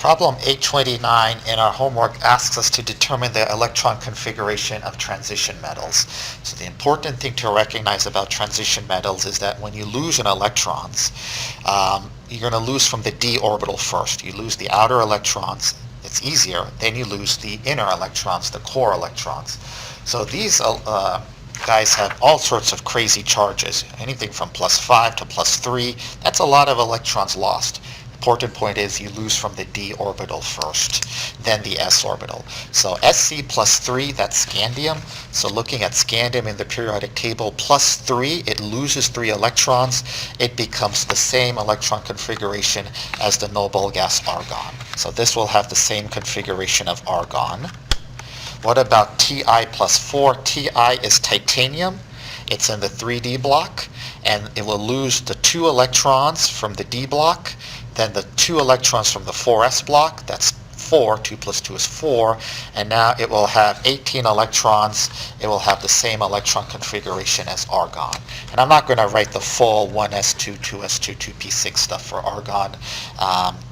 Problem 829 in our homework asks us to determine the electron configuration of transition metals. So the important thing to recognize about transition metals is that when you lose in electrons, you're going to lose from the d orbital first. You lose the outer electrons. It's easier. Then you lose the inner electrons, the core electrons. So these guys have all sorts of crazy charges, anything from +5 to +3. That's a lot of electrons lost. Important point is you lose from the d orbital first, then the s orbital. So Sc +3, that's scandium. So looking at scandium in the periodic table, +3, it loses 3 electrons. It becomes the same electron configuration as the noble gas argon. So this will have the same configuration of argon. What about Ti +4? Ti is titanium. It's in the 3d block, and it will lose the 2 electrons from the d block, then the 2 electrons from the 4s block. That's 4. 2 + 2 is 4. And now it will have 18 electrons. It will have the same electron configuration as argon. And I'm not going to write the full 1s2, 2s2, 2p6 stuff for argon.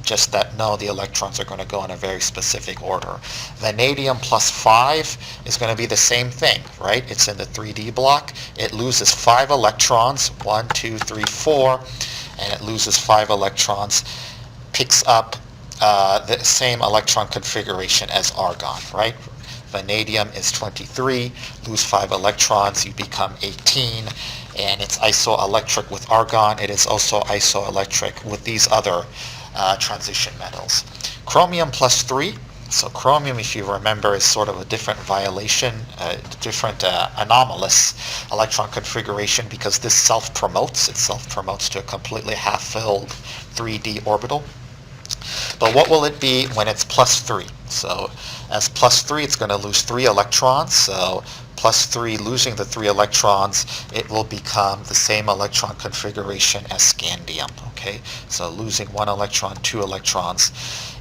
Just that, no, the electrons are going to go in a very specific order. Vanadium +5 is going to be the same thing, right? It's in the 3d block. It loses 5 electrons, 1, 2, 3, 4. And it loses 5 electrons, picks up the same electron configuration as argon, right? Vanadium is 23, lose 5 electrons, you become 18, and it's isoelectric with argon. It is also isoelectric with these other transition metals. Chromium +3. So chromium, if you remember, is sort of a different violation, different anomalous electron configuration, because this self-promotes. It self-promotes to a completely half-filled 3d orbital. But what will it be when it's +3? So as +3, it's going to lose 3 electrons. So +3, losing the 3 electrons, it will become the same electron configuration as scandium. Okay, so losing 1 electron, 2 electrons,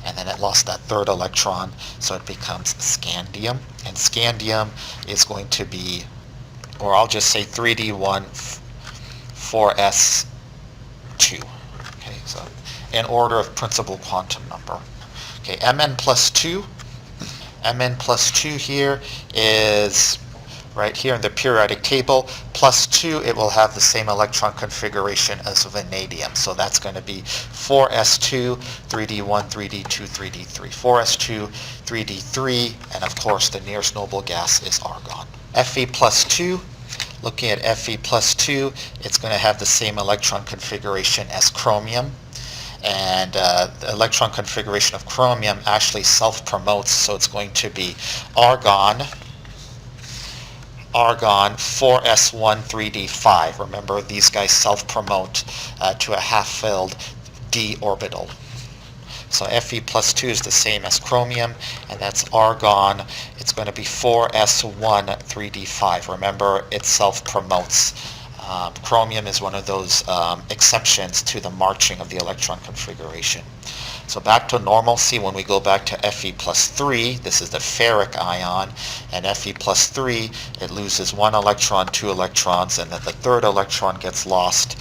and then it lost that 3rd electron, so it becomes scandium. And scandium is going to be, or I'll just say 3d1, 4s2. Okay, so in order of principal quantum number. Okay, Mn+2. Mn+2 here is right here in the periodic table. +2, it will have the same electron configuration as vanadium. So that's going to be 4s2, 3d1, 3d2, 3d3. 4s2, 3d3, and of course the nearest noble gas is argon. Fe+2. Looking at Fe+2, it's going to have the same electron configuration as chromium. And the electron configuration of chromium actually self-promotes, so it's going to be argon 4s1 3d5. Remember, these guys self-promote to a half-filled d orbital. So Fe+2 is the same as chromium, and that's argon. It's going to be 4s1 3d5. Remember, it self-promotes. Chromium is one of those exceptions to the marching of the electron configuration. So back to normalcy when we go back to Fe+3, this is the ferric ion, and Fe+3, it loses 1 electron, 2 electrons, and then the 3rd electron gets lost.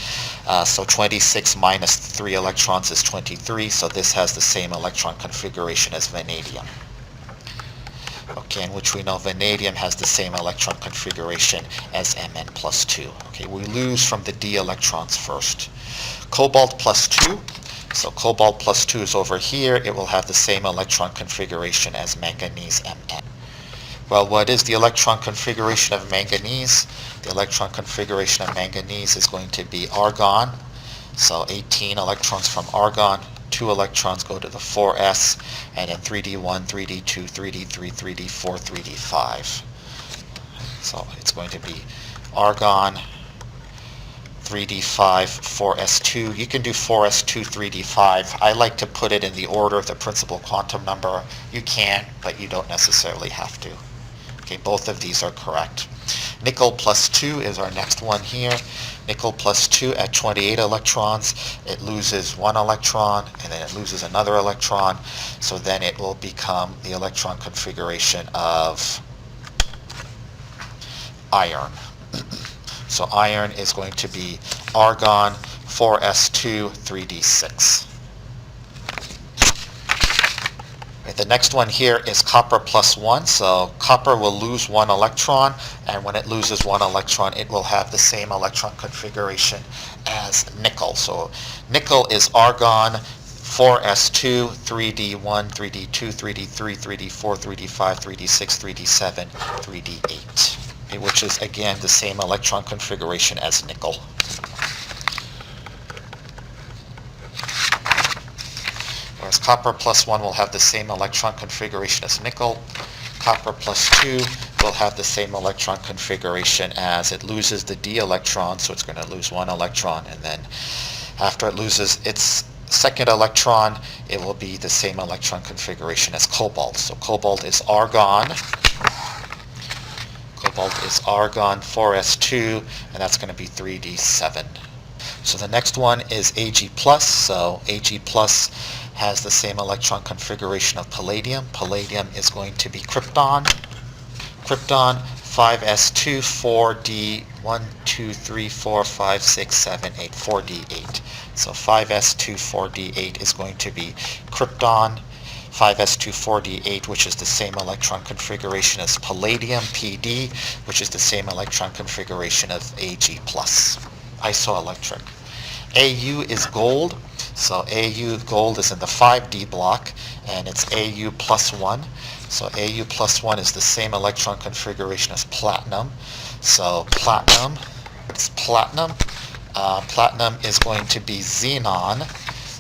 So 26 minus 3 electrons is 23, so this has the same electron configuration as vanadium. Okay, in which we know vanadium has the same electron configuration as Mn+2. Okay, we lose from the d electrons first. Cobalt +2. So cobalt +2 is over here. It will have the same electron configuration as manganese Mn. Well, what is the electron configuration of manganese? The electron configuration of manganese is going to be argon. So 18 electrons from argon. 2 electrons go to the 4s, and then 3d1, 3d2, 3d3, 3d4, 3d5. So it's going to be argon 3d5, 4s2. You can do 4s2, 3d5. I like to put it in the order of the principal quantum number. You can, but you don't necessarily have to. Okay, both of these are correct. Nickel +2 is our next one here. Nickel +2 at 28 electrons, it loses 1 electron, and then it loses another electron. So then it will become the electron configuration of iron. So iron is going to be argon 4s2 3d6. The next one here is copper plus 1. So copper will lose 1 electron, and when it loses 1 electron, it will have the same electron configuration as nickel. So nickel is argon 4s2, 3d1, 3d2, 3d3, 3d4, 3d5, 3d6, 3d7, 3d8, which is again the same electron configuration as nickel. Whereas copper plus 1 will have the same electron configuration as nickel. Copper plus 2 will have the same electron configuration as it loses the d electron, so it's going to lose 1 electron, and then after it loses its second electron, it will be the same electron configuration as cobalt. So cobalt is argon. Cobalt is argon 4s2, and that's going to be 3d7. So the next one is Ag+. So Ag+ has the same electron configuration of palladium. Palladium is going to be krypton. Krypton 5s2, 4d, 1, 2, 3, 4, 5, 6, 7, 8, 4d8. So 5s2, 4d8 is going to be krypton. 5s2, 4d8, which is the same electron configuration as palladium, Pd, which is the same electron configuration of Ag+. Isoelectric. Au is gold. So Au, gold, is in the 5d block, and it's Au plus 1. So Au plus 1 is the same electron configuration as platinum. So platinum, it's platinum. Platinum is going to be xenon,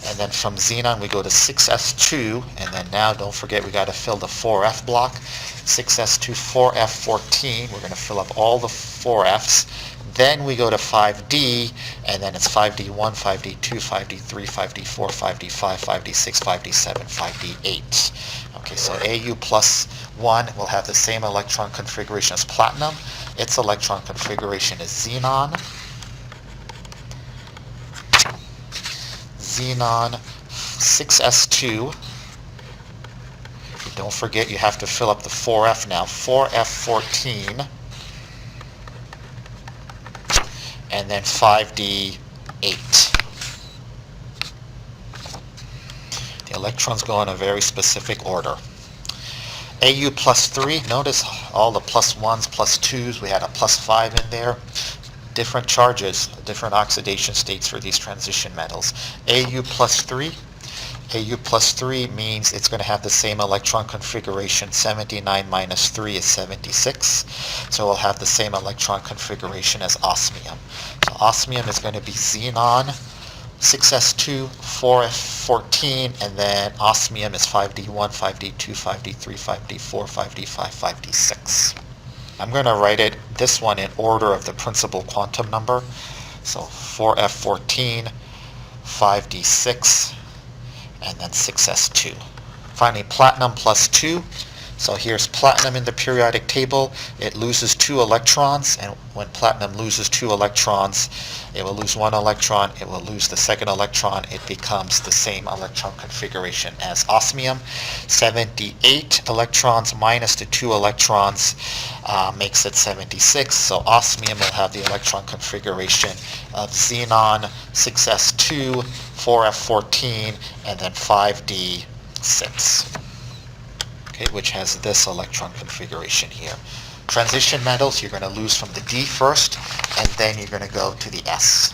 and then from xenon we go to 6s2, and then now don't forget we got to fill the 4f block. 6s2, 4f14, we're going to fill up all the 4f's. Then we go to 5d, and then it's 5d1, 5d2, 5d3, 5d4, 5d5, 5d6, 5d7, 5d8. Okay, so Au plus 1 will have the same electron configuration as platinum. Its electron configuration is xenon. Xenon 6s2. Don't forget you have to fill up the 4f now. 4f14. And then 5d8. The electrons go in a very specific order. Au plus 3, notice all the plus 1s, plus 2s, we had a plus 5 in there. Different charges, different oxidation states for these transition metals. Au plus 3. Au plus 3 means it's going to have the same electron configuration. 79 minus 3 is 76. So we'll have the same electron configuration as osmium. So osmium is going to be xenon, 6s2, 4f14, and then osmium is 5d1, 5d2, 5d3, 5d4, 5d5, 5d6. I'm going to write this one in order of the principal quantum number. So 4f14, 5d6, and then 6s2. Finally, platinum plus 2. So here's platinum in the periodic table. It loses 2 electrons, and when platinum loses 2 electrons, it will lose 1 electron, it will lose the second electron, it becomes the same electron configuration as osmium. 78 electrons minus the 2 electrons makes it 76, so osmium will have the electron configuration of xenon, 6s2, 4f14, and then 5d6. Okay, which has this electron configuration here. Transition metals, you're going to lose from the D first, and then you're going to go to the S.